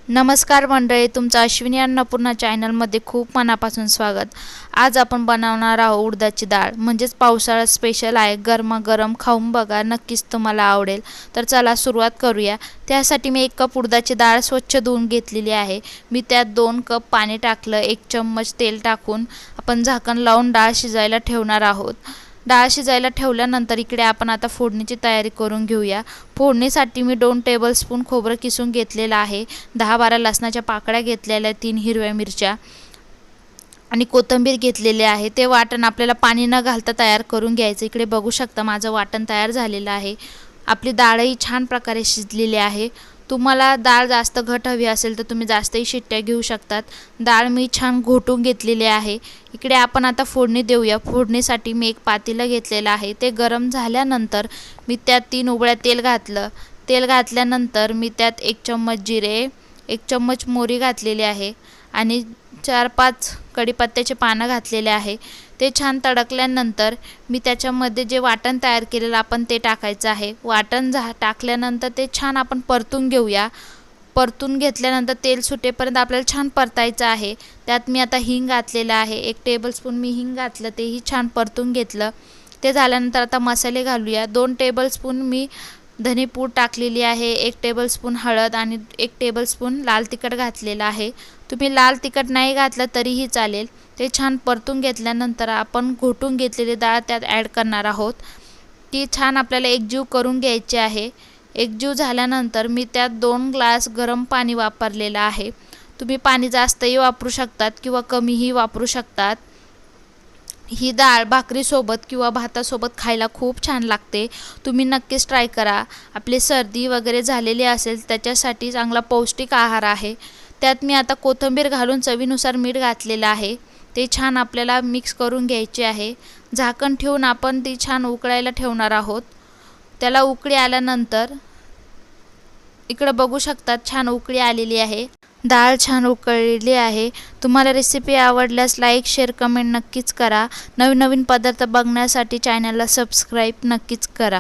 नमस्कार मंडळी, तुमचं अश्विनी अन्नपूर्णा चॅनलमध्ये खूप मनापासून स्वागत। आज आपण बनवणार आहोत उडदाची डाळ, म्हणजेच पावसाळ्यात स्पेशल आहे। गरमागरम खाऊन बघा, नक्कीच तुम्हाला आवडेल। तर चला सुरुवात करूया। त्यासाठी मी 1 कप उडदाची डाळ स्वच्छ धुवून घेतलेली आहे। मी त्यात 2 कप पाणी टाकलं, 1 चम्मच तेल टाकून आपण झाकण लावून डाळ शिजायला ठेवणार आहोत। डाळ शिजायला ठेवल्यानंतर इकडे आपण आता फोडणीची तयारी करून घेऊया। फोडणीसाठी मी 2 टेबलस्पून खोबरं किसून घेतलेलं आहे, 10-12 लसणाच्या पाकळ्या घेतलेल्या, 3 हिरव्या मिरच्या आणि कोथिंबीर घेतलेली आहे। ते वाटण आपल्याला पाणी न घालता तयार करून घ्यायचं। इकडे बघू शकता माझं वाटण तयार झालेलं आहे। आपली डाळही छान प्रकारे शिजलेली आहे। तुम्हाला डाळ जास्त घट हवी असेल तर तुम्ही जास्तही शिट्ट्या घेऊ शकतात। डाळ मी छान घोटून घेतलेली आहे। इकडे आपण आता फोडणी देऊया। फोडणीसाठी मी 1 पातेलं घेतलेलं आहे। ते गरम झाल्यानंतर मी त्यात 3 उकळ्या तेल घातलं। तेल घातल्यानंतर मी त्यात 1 चम्मच जिरे, 1 चम्मच मोहरी घातलेली आहे आणि 4-5 कढीपत्त्याचे पानं घातलेले आहे। ते छान तडकल्यानंतर मी त्याच्यामध्ये जे वाटण तयार केलेलं आपण ते टाकायचं आहे। वाटण टाकल्यानंतर ते छान आपण परतून घेऊया। परतून घेतल्यानंतर तेल सुटेपर्यंत आपल्याला छान परतायचं आहे। त्यात मी आता हिंग घातलेलं आहे, 1 टेबलस्पून मी हिंग घातलं, तेही छान परतून घेतलं। ते झाल्यानंतर आता मसाले घालूया। 2 टेबलस्पून मी धनेपूड टाकलेली आहे, 1 टेबलस्पून हळद आणि 1 टेबलस्पून लाल तिखट घातलेलं आहे। तुम्ही लाल तिखट नाही घातलं तरीही चालेल। ते छान परतून घेतल्यानंतर आपण घोटून घेतलेली डाळ त्यात ॲड करणार आहोत। ती छान आपल्याला एकजीव करून घ्यायची आहे। एकजीव झाल्यानंतर मी त्यात 2 ग्लास गरम पाणी वापरलेलं आहे। तुम्ही पाणी जास्तही वापरू शकतात किंवा कमीही वापरू शकतात। ही डाळ भाकरीसोबत किंवा भातासोबत खायला खूप छान लागते। तुम्ही नक्कीच ट्राय करा। आपली सर्दी वगैरे झालेली असेल त्याच्यासाठी चांगला पौष्टिक आहार आहे। त्यात मी आता कोथिंबीर घालून चवीनुसार मीठ घातलेलं आहे। ते छान आपल्याला मिक्स करून घ्यायचे आहे। झाकण ठेवून आपण ती छान उकळायला ठेवणार आहोत। त्याला उकळी आल्यानंतर इकडे बघू शकता छान उकळी आलेली आहे। डाळ छान उकळलेली आहे। तुम्हाला रेसिपी आवडल्यास लाईक, शेअर, कमेंट नक्कीच करा। नवीन पदार्थ बघण्यासाठी चॅनलला सबस्क्राईब नक्कीच करा।